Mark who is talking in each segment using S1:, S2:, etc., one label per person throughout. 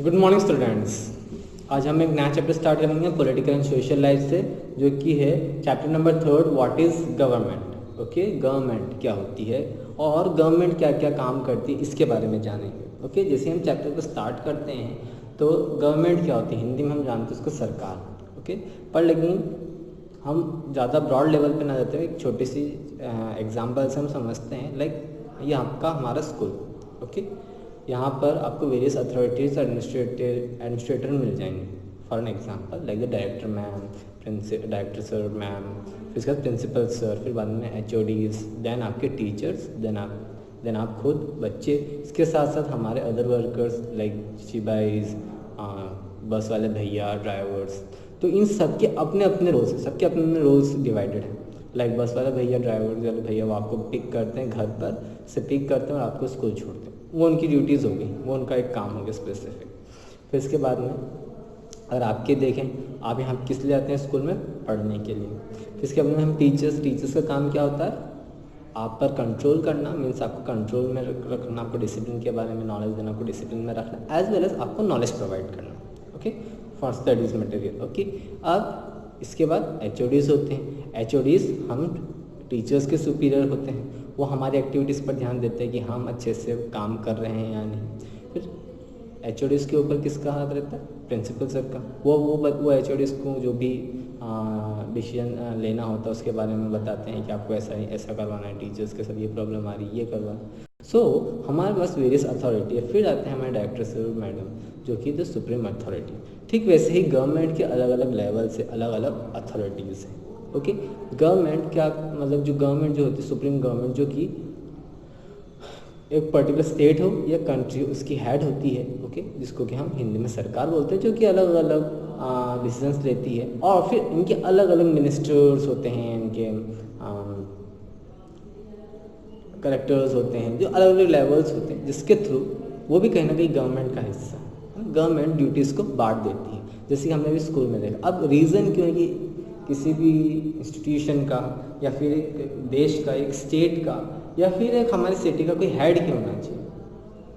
S1: Good morning students. आज हम एक नया चैप्टर स्टार्ट करेंगे पॉलिटिकल एंड सोशल लाइफ से, जो कि है chapter number 3, what is government. Okay, government क्या होती है और गवर्नमेंट क्या क्या काम करती है, इसके बारे में जानेंगे। ओके, जैसे हम चैप्टर को स्टार्ट करते हैं तो गवर्नमेंट क्या होती है, हिंदी में हम जानते हैं उसको सरकार। ओके, पर लेकिन हम ज़्यादा ब्रॉड लेवल पे ना जाते हुए एक छोटी सी एग्जाम्पल से हम समझते हैं। लाइक ये आपका हमारा स्कूल। ओके, यहाँ पर आपको वेरियस अथॉरिटीज़ एडमिनिस्ट्रेटर मिल जाएंगे। For an example like the director ma'am, director sir ma'am, फिर उसके बाद प्रिंसिपल सर, फिर बाद में HODs, देन आपके टीचर्स, देन आप खुद बच्चे। इसके साथ साथ हमारे अदर वर्कर्स लाइक शिपाहीज, बस वाले भैया, ड्राइवर्स। तो इन सबके अपने अपने रोल्स हैं, सबके अपने अपने रोल्स डिवाइडेड हैं। लाइक बस वाला भैया, ड्राइवर वाले भैया, वो आपको पिक करते हैं, घर पर से पिक करते हैं और आपको स्कूल छोड़ते हैं। वो उनकी ड्यूटीज़ हो गई, वो उनका एक काम हो गया स्पेसिफिक। फिर इसके बाद में अगर आपके देखें, आप यहाँ किस लिए आते हैं स्कूल में, पढ़ने के लिए। फिर इसके बाद में हम टीचर्स का काम क्या होता है, आप पर कंट्रोल करना, मीन्स आपको कंट्रोल में रखना, आपको डिसिप्लिन के बारे में नॉलेज देना, आपको डिसिप्लिन में रखना, एज वेल एज आपको नॉलेज प्रोवाइड करना। Okay, for studies material. Okay, अब इसके बाद HODs होते हैं। HODs हम टीचर्स के सुपीरियर होते हैं, वो हमारी एक्टिविटीज़ पर ध्यान देते हैं कि हम अच्छे से काम कर रहे हैं या नहीं। फिर HODs के ऊपर किसका हाथ रहता है, प्रिंसिपल सर का। वो HODs को जो भी डिसीजन लेना होता है उसके बारे में बताते हैं कि आपको ऐसा करवाना है, टीचर्स के साथ ये प्रॉब्लम आ रही है, ये करवाना। सो हमारे पास वेरियस अथॉरिटी है। फिर आते हैं हमारे डायरेक्टर सर मैडम, जो कि द सुप्रीम अथॉरिटी। ठीक वैसे ही गवर्नमेंट के अलग अलग लेवल से अलग अलग अथॉरिटीज़ हैं। ओके, गवर्नमेंट क्या मतलब, जो गवर्नमेंट जो होती है, सुप्रीम गवर्नमेंट, जो कि एक पर्टिकुलर स्टेट हो या कंट्री, उसकी हेड होती है। ओके, जिसको कि हम हिंदी में सरकार बोलते हैं, जो कि अलग अलग डिसीजंस लेती है। और फिर इनके अलग अलग मिनिस्टर्स होते हैं, इनके कलेक्टर्स होते हैं, जो अलग अलग लेवल्स होते हैं, जिसके थ्रू वो भी कहीं ना कहीं गवर्नमेंट का हिस्सा है। गवर्नमेंट ड्यूटीज़ को बांट देती है, जैसे कि हमने भी स्कूल में देखा। अब रीज़न क्यों है कि किसी भी इंस्टीट्यूशन का या फिर एक देश का, एक स्टेट का, या फिर एक हमारी सिटी का कोई हेड क्यों होना चाहिए,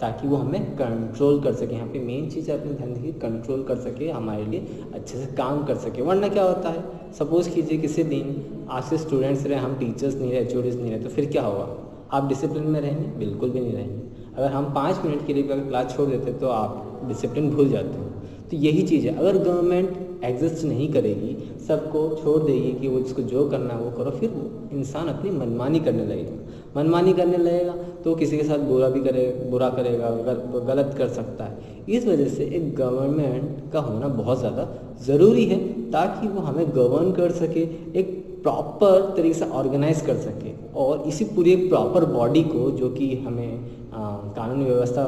S1: ताकि वो हमें कंट्रोल कर सके। यहाँ पे मेन चीज़ है, अपने ध्यान देखिए, कंट्रोल कर सके, हमारे लिए अच्छे से काम कर सके। वरना क्या होता है, सपोज़ कीजिए किसी दिन आज से स्टूडेंट्स रहे, हम टीचर्स नहीं रहे, HODs नहीं रहे, तो फिर क्या होगा, आप डिसिप्लिन में रहेंगे, बिल्कुल भी नहीं रहेंगे। अगर हम 5 मिनट के लिए अगर क्लास छोड़ देते तो आप डिसिप्लिन भूल जाते हो। तो यही चीज़ है, अगर गवर्नमेंट एग्जिस्ट नहीं करेगी, सबको छोड़ देगी कि वो जिसको जो करना है वो करो, फिर वो इंसान अपनी मनमानी करने लगेगा। तो किसी के साथ बुरा करेगा, गलत कर सकता है। इस वजह से एक गवर्नमेंट का होना बहुत ज़्यादा ज़रूरी है, ताकि वो हमें गवर्न कर सके, एक प्रॉपर तरीके से ऑर्गेनाइज कर सके। और इसी पूरी प्रॉपर बॉडी को, जो कि हमें कानून व्यवस्था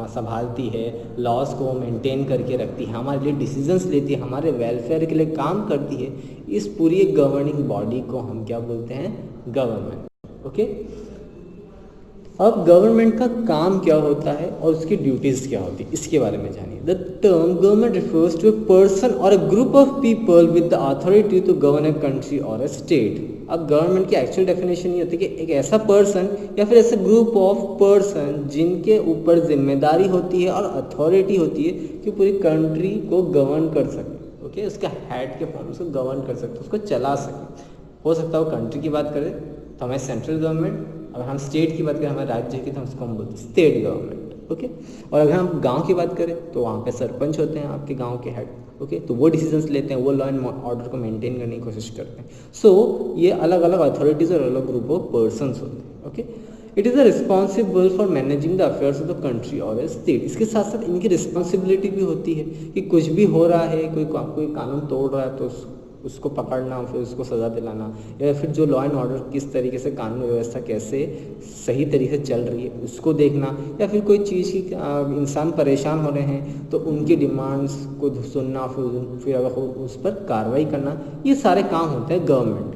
S1: संभालती है, लॉज को मेंटेन करके रखती है, हमारे लिए डिसीजंस लेती है, हमारे वेलफेयर के लिए काम करती है, इस पूरी गवर्निंग बॉडी को हम क्या बोलते हैं, गवर्नमेंट। ओके, अब गवर्नमेंट का काम क्या होता है और उसकी ड्यूटीज़ क्या होती है, इसके बारे में जानिए। The term government refers to a person or a group of people with the authority to govern a country or a state. अब गवर्नमेंट की एक्चुअल डेफिनेशन ये होती है कि एक ऐसा पर्सन या फिर ऐसा ग्रुप ऑफ पर्सन जिनके ऊपर जिम्मेदारी होती है और अथॉरिटी होती है कि पूरी कंट्री को गवर्न कर सके। ओके, उसका हेड के फॉर्म उसको गवर्न कर सकते, उसको चला सके। हो सकता है वो कंट्री की बात करें तो हमारे सेंट्रल गवर्नमेंट, अगर हम स्टेट की बात करें, हमारे राज्य की, तो हम उसको हम बोलते हैं स्टेट गवर्नमेंट। ओके, और अगर हम गांव की बात करें तो वहाँ पे सरपंच होते हैं आपके गांव के हेड। ओके, तो वो डिसीजंस लेते हैं, वो लॉ एंड ऑर्डर को मेंटेन करने की कोशिश करते हैं। सो ये अलग अलग अथॉरिटीज़ और अलग ग्रुप ऑफ पर्सनस होते हैं। Okay, it is a responsible for managing the affairs of the country or a state. इसके साथ साथ इनकी रिस्पॉन्सिबिलिटी भी होती है कि कुछ भी हो रहा है, कोई कानून तोड़ रहा है तो उसको पकड़ना, फिर उसको सज़ा दिलाना, या फिर जो लॉ एंड ऑर्डर किस तरीके से, कानून व्यवस्था कैसे सही तरीके से चल रही है उसको देखना, या फिर कोई चीज़ की इंसान परेशान हो रहे हैं तो उनकी डिमांड्स को सुनना, फिर अगर उस पर कार्रवाई करना, ये सारे काम होते हैं गवर्नमेंट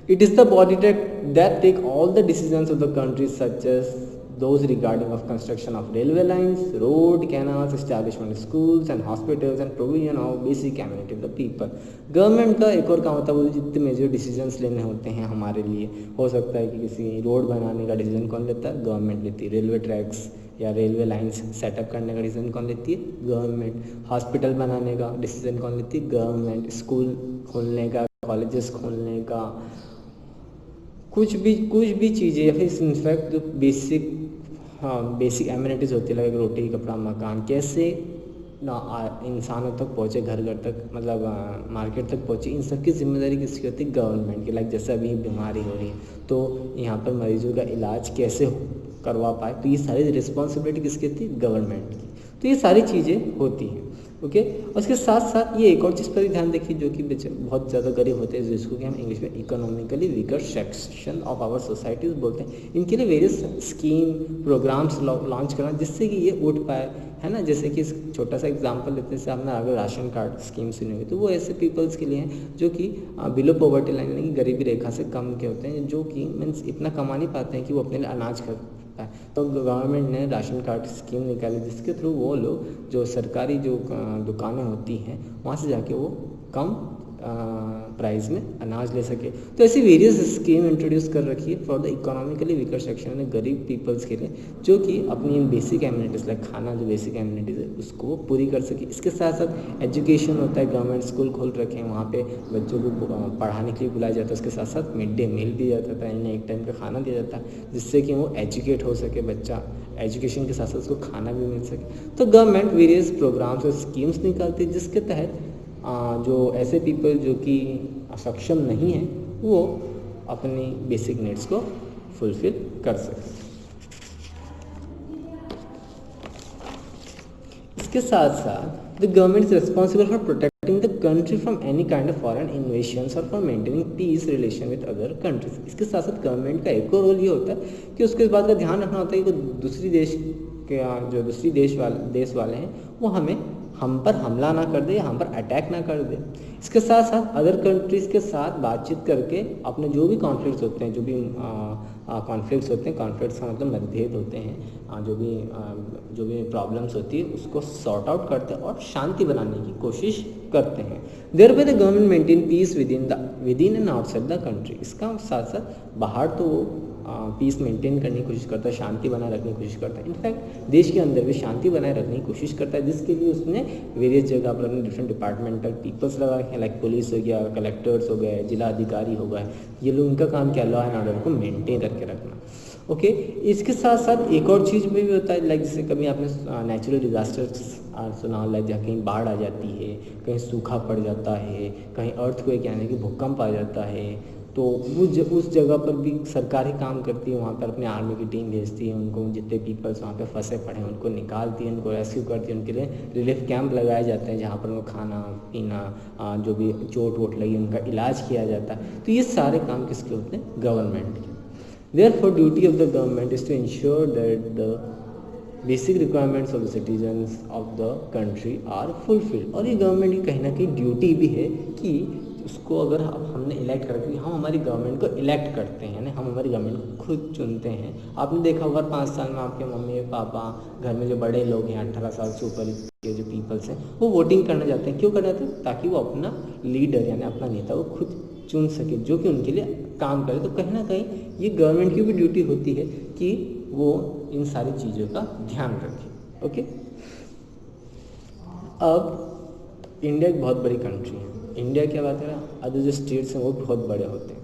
S1: के। It is the body that take all the decisions of the country, such as those regarding of construction of railway lines, road, canals, establishment of schools and hospitals and provision of basic amenity of the people. Government का एक और काम होता है, वो जितने major decisions लेने होते हैं हमारे लिए, हो सकता है कि किसी रोड बनाने का डिसीजन कौन लेता है, गवर्नमेंट लेती है। रेलवे ट्रैक्स या रेलवे लाइंस सेटअप करने का डिसीजन कौन लेती है? गवर्नमेंट। हॉस्पिटल बनाने का डिसीजन कौन लेती है? गवर्नमेंट। स्कूल खोलने का, कॉलेजेस खोलने का, कुछ भी चीज़ें, या फिर इनफैक्ट जो बेसिक एमिनिटीज़ होती है, लाइक रोटी कपड़ा मकान, कैसे ना इंसानों तक पहुँचे, घर घर तक, मतलब मार्केट तक पहुँचे, इन सब की जिम्मेदारी किसकी होती है? गवर्नमेंट की। लाइक जैसे अभी बीमारी हो रही है तो यहाँ पर मरीजों का इलाज कैसे करवा पाए, तो ये सारी रिस्पॉन्सिबिलिटी किसकी होती है? गवर्नमेंट की। तो ये सारी चीज़ें होती हैं। ओके, उसके साथ साथ ये एक और चीज़ पर भी ध्यान देखिए, जो कि बहुत ज़्यादा गरीब होते हैं, जिसको कि हम इंग्लिश में economically weaker section of our societies बोलते हैं। इनके लिए वेरियस स्कीम प्रोग्राम्स लॉन्च करना, जिससे कि ये उठ पाए, है ना। जैसे कि छोटा सा एग्जांपल लेते हैं, आपने अगर राशन कार्ड स्कीम सुनी होगी, तो वो ऐसे पीपल्स के लिए हैं जो कि बिलो पॉवर्टी लाइन, यानी कि गरीबी रेखा से कम के होते हैं, जो कि मीन्स इतना कमा नहीं पाते हैं कि वो अपने लिए अनाज खरीद पाए। तो गवर्नमेंट ने राशन कार्ड स्कीम निकाली, जिसके थ्रू वो लोग जो सरकारी जो दुकानें होती हैं वहाँ से जाके वो कम प्राइस में अनाज ले सके। तो ऐसी वेरियस स्कीम इंट्रोड्यूस कर रखी है for the economically weaker section, यानी गरीब पीपल्स के लिए, जो कि अपनी बेसिक एमिनिटीज़ लाइक खाना, जो बेसिक एमिनिटीज़ है उसको वो पूरी कर सके। इसके साथ साथ एजुकेशन होता है, गवर्नमेंट स्कूल खोल रखे हैं, वहाँ पे बच्चों को पढ़ाने के लिए बुलाया जाता है। उसके साथ साथ मिड डे मील भी जाता था, इन्हें एक टाइम का खाना दिया जाता है, जिससे कि वो एजुकेट हो सके बच्चा, एजुकेशन के साथ साथ उसको खाना भी मिल सके। तो गवर्नमेंट वेरियस प्रोग्राम्स और स्कीम्स निकालती है, जिसके तहत जो ऐसे पीपल जो कि सक्षम नहीं है, वो अपनी बेसिक नीड्स को फुलफिल कर सके। इसके साथ साथ the government is responsible for protecting the country from any kind of foreign invasions और for maintaining peace relation with other countries. इसके साथ साथ गवर्नमेंट का एक और रोल ये होता है कि उसके इस बात का ध्यान रखना होता है कि दूसरी देश के जो दूसरी देश वाले हैं वो हम पर हमला ना कर दे या हम पर अटैक ना कर दे। इसके साथ साथ अदर कंट्रीज़ के साथ बातचीत करके अपने जो भी कॉन्फ्लिक्ट्स होते हैं, कॉन्फ्लिक्ट्स का मतलब मतभेद होते हैं, जो भी प्रॉब्लम्स होती है उसको सॉर्ट आउट करते हैं और शांति बनाने की कोशिश करते हैं। Thereby the government maintain peace within and outside the country. इसका साथ साथ बाहर तो वो पीस मेंटेन करने की कोशिश करता है, शांति बनाए रखने की कोशिश करता है। इनफैक्ट देश के अंदर भी शांति बनाए रखने की कोशिश करता है, जिसके लिए उसने वेरियस जगह पर अपने डिफरेंट डिपार्टमेंटल पीपल्स लगा रखे हैं, लाइक पुलिस हो गया, कलेक्टर्स हो गए, जिला अधिकारी हो गए। ये लोग, उनका काम क्या, लॉ एंड ऑर्डर को मेंटेन करके रखना। ओके, इसके साथ साथ एक और चीज़ में भी होता है, लाइक जैसे कभी आपने नेचुरल डिजास्टर्स सुना, लाइक जहाँ कहीं बाढ़ आ जाती है, कहीं सूखा पड़ जाता है, कहीं अर्थक्वेक यानी कि भूकंप आ जाता है, तो उस जगह पर भी सरकार ही काम करती है। वहाँ पर अपने आर्मी की टीम भेजती है, उनको जितने पीपल्स वहाँ पे फंसे पड़े हैं उनको निकालती है, उनको रेस्क्यू करती है, उनके लिए रिलीफ कैंप लगाए जाते हैं, जहाँ पर उनको खाना पीना, जो भी चोट वोट लगी उनका इलाज किया जाता है। तो ये सारे काम किसके होते हैं? गवर्नमेंट के। Therefore, duty of the government is to ensure that the basic requirements of the citizens of the country are fulfilled। और ये गवर्नमेंट की कहीं ना कहीं ड्यूटी भी है कि उसको, अगर हमने इलेक्ट कर, हम हमारी गवर्नमेंट को इलेक्ट करते हैं, हम हमारी गवर्नमेंट को खुद चुनते हैं। आपने देखा होगा 5 साल में आपके मम्मी पापा, घर में जो बड़े लोग हैं 18 साल से ऊपर के जो पीपल्स हैं, वो वोटिंग करने जाते हैं। क्यों करने जाते हैं? ताकि वो अपना लीडर यानी अपना नेता वो खुद चुन सके, जो कि उनके लिए काम करे। तो कहीं ना कहीं ये गवर्नमेंट की भी ड्यूटी होती है कि वो इन सारी चीज़ों का ध्यान रखे। ओके, अब इंडिया एक बहुत बड़ी कंट्री है। इंडिया क्या बात है, अदर जो स्टेट्स हैं वो बहुत बड़े होते हैं।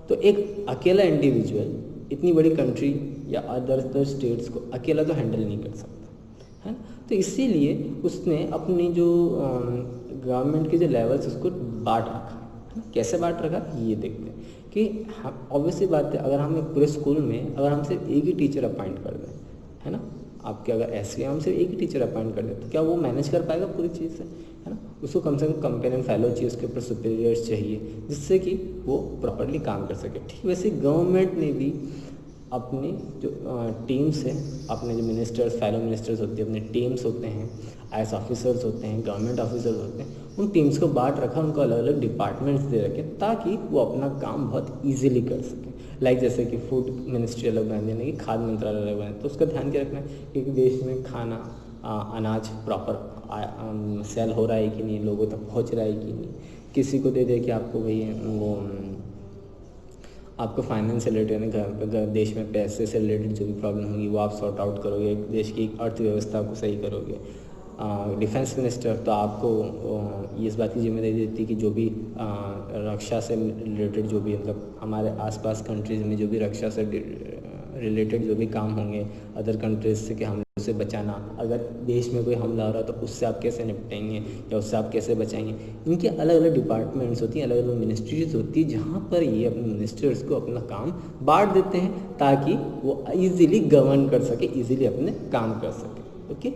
S1: तो एक अकेला इंडिविजुअल इतनी बड़ी कंट्री या अदर स्टेट्स को अकेला तो हैंडल नहीं कर सकता है। तो इसीलिए उसने अपनी जो गवर्नमेंट के जो लेवल्स उसको बांट रखा। कैसे बांट रखा ये देखते हैं कि ऑब्वियसली बात है, अगर हम एक पूरे स्कूल में अगर हम सिर्फ एक ही टीचर अपॉइंट कर दें, है ना, आपके अगर ऐसे हम सिर्फ एक ही टीचर अपॉइंट कर दें, तो क्या वो मैनेज कर पाएगा पूरी चीज़ से, है ना। उसको कम से कम कंपेनियन फेलो चाहिए, उसके ऊपर सुपीरियर्स चाहिए, जिससे कि वो प्रॉपरली काम कर सके। ठीक वैसे गवर्नमेंट ने भी अपनी जो टीम्स हैं, अपने जो मिनिस्टर्स, फेलो मिनिस्टर्स होते हैं, अपने टीम्स होते हैं, आईएएस ऑफिसर्स होते हैं, गवर्नमेंट ऑफिसर्स होते हैं, उन टीम्स को बांट रखा, उनको अलग अलग डिपार्टमेंट्स दे रखे ताकि वो अपना काम बहुत ईजिली कर सकें। लाइक जैसे कि फूड मिनिस्ट्री अलग बना देना, कि खाद्य मंत्रालय अलग बना, तो उसका ध्यान क्या रखना है कि देश में खाना अनाज प्रॉपर सेल हो रहा है कि नहीं, लोगों तक पहुँच रहा है कि नहीं। किसी को दे दे कि आपको भाई वो आपको फाइनेंस से रिलेटेड, घर देश में पैसे से रिलेटेड जो भी प्रॉब्लम होगी वो आप सॉर्ट आउट करोगे, देश की अर्थव्यवस्था को सही करोगे। डिफेंस मिनिस्टर तो आपको इस बात की जिम्मेदारी देती है कि जो भी रक्षा से रिलेटेड जो भी मतलब हमारे आसपास कंट्रीज़ में जो भी रक्षा से रिलेटेड जो भी काम होंगे अदर कंट्रीज से, कि हमलों से बचाना, अगर देश में कोई हमला हो रहा है तो उससे आप कैसे निपटेंगे या उससे आप कैसे बचाएंगे। इनके अलग अलग डिपार्टमेंट्स होती हैं, अलग अलग मिनिस्ट्रीज होती है, जहाँ पर ये अपने मिनिस्टर्स को अपना काम बांट देते हैं ताकि वो ईजिली गवर्न कर सके, ईजिली अपने काम कर सके। ओके,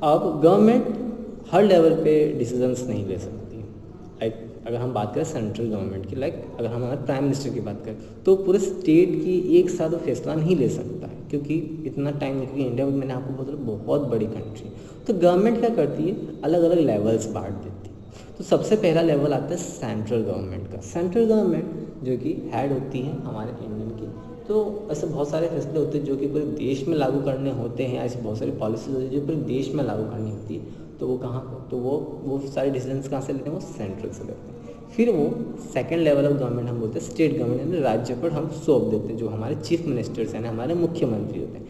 S1: अब गवर्नमेंट हर लेवल पे डिसीजंस नहीं ले सकती। लाइक अगर हम बात करें सेंट्रल गवर्नमेंट की, लाइक अगर हम हमारे प्राइम मिनिस्टर की बात करें तो पूरे स्टेट की एक साथ वो फैसला नहीं ले सकता है, क्योंकि इतना टाइम, क्योंकि इंडिया में मैंने आपको बोला बहुत बड़ी कंट्री। तो गवर्नमेंट क्या करती है, अलग अलग लेवल्स बांट देती है। तो सबसे पहला लेवल आता है सेंट्रल गवर्नमेंट का। सेंट्रल गवर्नमेंट जो कि हेड होती है हमारे इंडियन की, तो ऐसे बहुत सारे फैसले होते हैं जो कि पूरे देश में लागू करने होते हैं, ऐसी बहुत सारी पॉलिसीज होती है जो पूरे देश में लागू करनी होती है। तो वो कहाँ, तो वो सारे डिसीजंस कहाँ से लेते हैं, वो सेंट्रल से लेते हैं। फिर वो सेकंड लेवल ऑफ गवर्नमेंट हम बोलते हैं स्टेट गवर्नमेंट, यानी राज्य पर हम सौंप देते हैं, जो हमारे चीफ मिनिस्टर्स यानी हमारे मुख्यमंत्री होते हैं।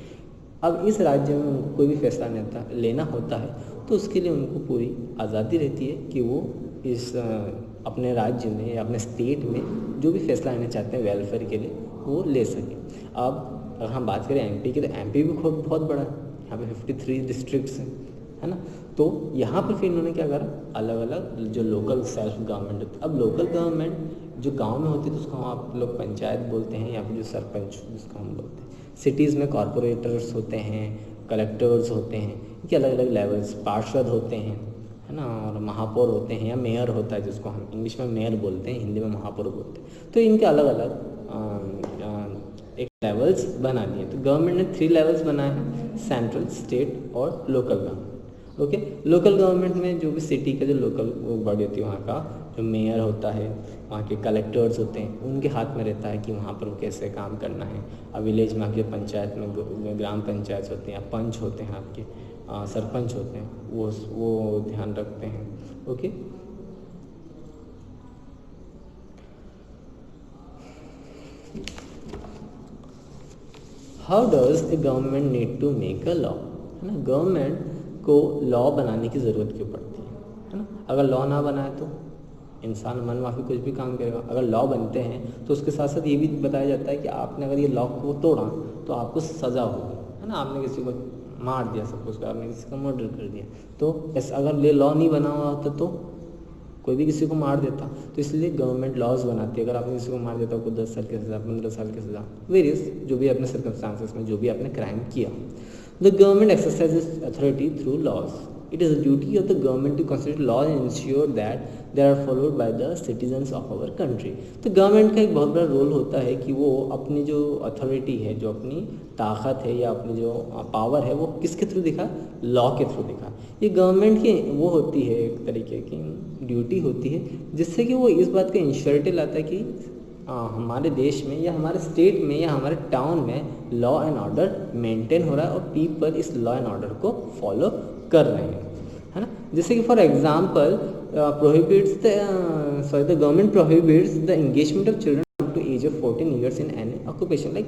S1: अब इस राज्य में उनको कोई भी फैसला लेना होता है तो उसके लिए उनको पूरी आज़ादी रहती है कि वो इस अपने राज्य में या अपने स्टेट में जो भी फैसला लेना चाहते हैं वेलफेयर के लिए वो ले सकें। अब अगर हम बात करें एमपी की, तो एमपी भी बहुत बड़ा है, यहाँ पे 53 डिस्ट्रिक्ट्स हैं, है ना। तो यहाँ पर फिर इन्होंने क्या करा, अलग अलग जो लोकल सेल्फ गवर्नमेंट होती है। अब लोकल गवर्नमेंट जो गांव में होती है तो उसको हम आप लोग पंचायत बोलते हैं, या फिर जो सरपंच जिसको हम बोलते हैं। सिटीज़ में कॉरपोरेटर्स होते हैं, कलेक्टर्स होते हैं, इनके अलग अलग लेवल्स, पार्षद होते हैं, है ना, और महापौर होते हैं, या मेयर होता है जिसको हम इंग्लिश में मेयर बोलते हैं, हिंदी में महापौर बोलते हैं। तो इनके अलग अलग एक लेवल्स बना दिए। तो गवर्नमेंट ने 3 लेवल्स बनाए हैं, सेंट्रल, स्टेट और local government. Okay, local government में जो भी सिटी का जो लोकल बॉडी होती है, वहाँ का जो मेयर होता है, वहाँ के कलेक्टर्स होते हैं, उनके हाथ में रहता है कि वहाँ पर वो कैसे काम करना है। अब विलेज में आपके पंचायत में ग्राम पंचायत होते हैं, या पंच होते हैं, आपके सरपंच होते हैं, वो ध्यान रखते हैं। Okay, how does a government need to make a law, है ना। गवर्नमेंट को लॉ बनाने की ज़रूरत क्यों पड़ती है ना। अगर लॉ ना बनाए तो इंसान मन माफी कुछ भी काम करेगा। अगर लॉ बनते हैं तो उसके साथ साथ ये भी बताया जाता है कि आपने अगर ये लॉ को तोड़ा तो आपको सज़ा होगी, है ना। आपने किसी को मार दिया, सपोज कर आपने किसी का मर्डर कर दिया, तो ऐसा अगर ये लॉ नहीं बना हुआ होता तो कोई भी किसी को मार देता। तो इसलिए गवर्नमेंट लॉज बनाती है। अगर आपने किसी को मार देता आपको 10 साल की सज़ा, 15 साल की सज़ा, वेरियस जो भी अपने सर्कमस्टांसेस में जो भी आपने क्राइम किया। The government exercises authority through laws. It is the duty of the government to constitute laws and ensure that they are followed by the citizens of our country. तो government का एक बहुत बड़ा रोल होता है कि वो अपनी जो अथॉरिटी है, जो अपनी ताकत है या अपनी जो पावर है, वो किसके थ्रू दिखा, लॉ के थ्रू दिखा। ये गवर्नमेंट की वो होती है एक तरीके की ड्यूटी होती है, जिससे कि वो इस बात का इंश्योरिटी लाता है कि हमारे देश में या हमारे स्टेट में या हमारे टाउन में लॉ एंड ऑर्डर मेंटेन हो रहा है और पीपल इस लॉ एंड ऑर्डर को फॉलो कर रहे हैं, है ना। जैसे कि for example the government prohibits the engagement of children up to age of 14 years in any occupation. Like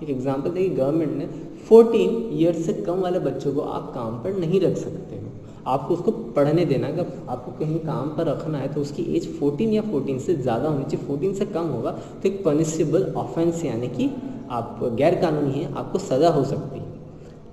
S1: एक एग्जांपल देखिए, गवर्नमेंट ने 14 ईयर्स से कम वाले बच्चों को आप काम पर नहीं रख सकते हो। आपको उसको पढ़ने देना, अगर आपको कहीं काम पर रखना है तो उसकी एज 14 या 14 से ज़्यादा होनी चाहिए। 14 से कम होगा तो एक पनिशेबल ऑफेंस, यानी कि आप गैर कानूनी है, आपको सज़ा हो सकती है।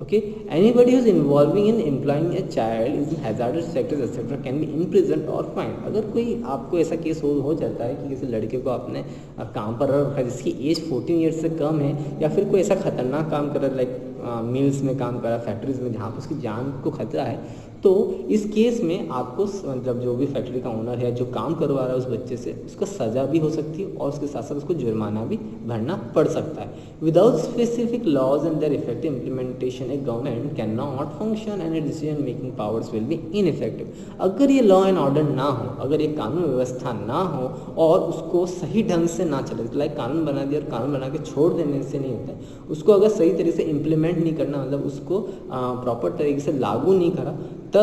S1: Okay, anybody is involving in employing a child is in hazards sectors etcetera can be imprisoned और फाइंड। अगर कोई आपको ऐसा केस हो जाता है कि किसी लड़के को आपने काम पर रखा है जिसकी एज 14 ईयर्स से कम है, या फिर कोई ऐसा खतरनाक काम कर रहा है, लाइक मिल्स में काम कर रहा है, फैक्ट्रीज में, जहाँ पर उसकी जान को खतरा है, तो इस केस में आपको मतलब जो भी फैक्ट्री का ओनर है, जो काम करवा रहा है उस बच्चे से, उसको सज़ा भी हो सकती है और उसके साथ साथ उसको जुर्माना भी भरना पड़ सकता है। Without specific laws and their effective implementation a government can not function and a decision making powers will be ineffective. अगर ये लॉ एंड ऑर्डर ना हो, अगर ये कानून व्यवस्था ना हो और उसको सही ढंग से ना चले, लाइक कानून बना दिया और कानून बना के छोड़ देने से नहीं होता है, उसको अगर सही तरीके से इम्प्लीमेंट नहीं करना, मतलब उसको प्रॉपर तरीके से लागू नहीं करा, तो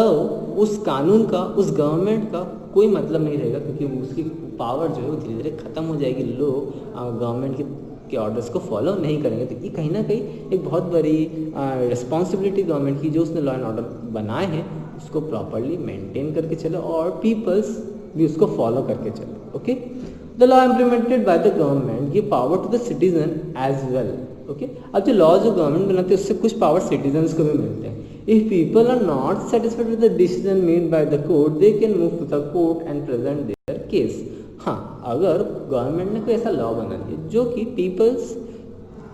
S1: उस कानून का, उस गवर्नमेंट का कोई मतलब नहीं रहेगा, क्योंकि उसकी पावर जो है वो धीरे धीरे ख़त्म हो जाएगी। लोग गवर्नमेंट के ऑर्डर्स को फॉलो नहीं करेंगे। तो ये कहीं ना कहीं एक बहुत बड़ी रिस्पॉन्सिबिलिटी गवर्नमेंट की, जो उसने लॉ एंड ऑर्डर बनाए हैं उसको प्रॉपरली मेंटेन करके चले और पीपल्स भी उसको फॉलो करके चले। Okay, the law implemented by the government give power to the citizen as well. Okay, अब जो लॉ जो गवर्नमेंट बनाते हैं उससे कुछ पावर सिटीजन्स को भी मिलते हैं। If people are not satisfied with the decision made by the court, they can move to the court and present their case. हाँ, अगर गवर्नमेंट ने कोई ऐसा लॉ बना दिया जो कि पीपल्स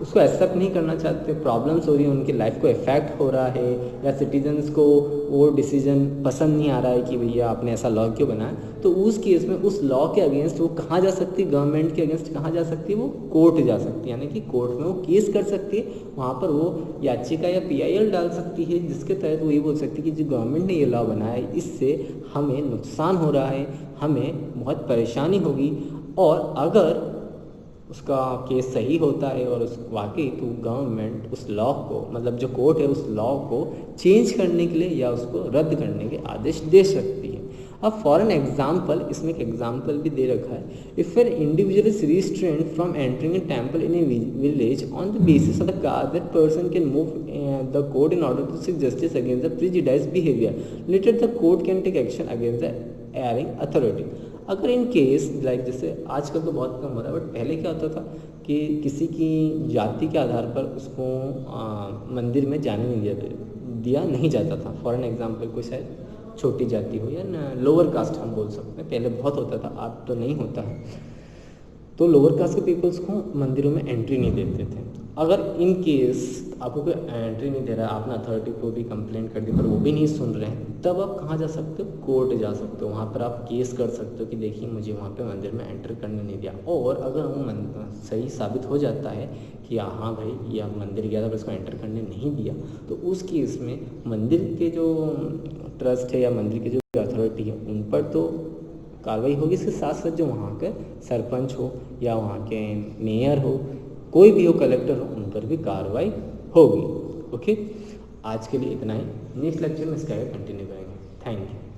S1: उसको एक्सेप्ट नहीं करना चाहते, प्रॉब्लम्स हो रही है, उनकी लाइफ को इफेक्ट हो रहा है, या सिटीजन्स को वो डिसीजन पसंद नहीं आ रहा है कि भैया आपने ऐसा लॉ क्यों बनाया, तो उस केस में उस लॉ के अगेंस्ट वो कहाँ जा सकती है, गवर्नमेंट के अगेंस्ट कहाँ जा सकती है, वो कोर्ट जा सकती है। यानी कि कोर्ट में वो केस कर सकती है, वहाँ पर वो याचिका या PIL डाल सकती है, जिसके तहत वो ये बोल सकती है कि जो गवर्नमेंट ने ये लॉ बनाया है इससे हमें नुकसान हो रहा है, हमें बहुत परेशानी होगी, और अगर उसका केस सही होता है और उस वाकई तो गवर्नमेंट उस लॉ को, मतलब जो कोर्ट है उस लॉ को चेंज करने के लिए या उसको रद्द करने के आदेश दे सकती है। अब फॉर एन एग्जाम्पल, इसमें एक एग्जाम्पल भी दे रखा है। If an individual is restrained from entering a temple in a village on the basis of the caste, that person can move the court in order to seek justice against the prejudice behavior. Later the court can take action against the erring authority. अगर in case like, जैसे आजकल तो बहुत कम हो रहा है, but पहले क्या होता था कि किसी की जाति के आधार पर उसको मंदिर में जाने नहीं दिया नहीं जाता था। फॉर एन एग्जांपल, कोई शायद छोटी जाति हो या लोअर कास्ट हम बोल सकते हैं, पहले बहुत होता था, अब तो नहीं होता है। तो लोअर कास्ट के पीपल्स को मंदिरों में एंट्री नहीं देते थे। अगर इन केस आपको कोई एंट्री नहीं दे रहा है, आपने अथॉरिटी को भी कंप्लेंट कर दी पर वो भी नहीं सुन रहे हैं, तब आप कहाँ जा सकते हो, कोर्ट जा सकते हो। वहाँ पर आप केस कर सकते हो कि देखिए मुझे वहाँ पे मंदिर में एंटर करने नहीं दिया, और अगर वो सही साबित हो जाता है कि हाँ भाई ये आप मंदिर गया था पर इसको एंटर करने नहीं दिया, तो उस केस में मंदिर के जो ट्रस्ट है या मंदिर की जो अथॉरिटी है उन पर तो कार्रवाई होगी। इसके साथ साथ जो वहाँ के सरपंच हो या वहाँ के मेयर हो, कोई भी हो, कलेक्टर हो, उन पर भी कार्रवाई होगी। ओके, आज के लिए इतना ही। नेक्स्ट लेक्चर में इसका कंटिन्यू करेंगे। Thank you.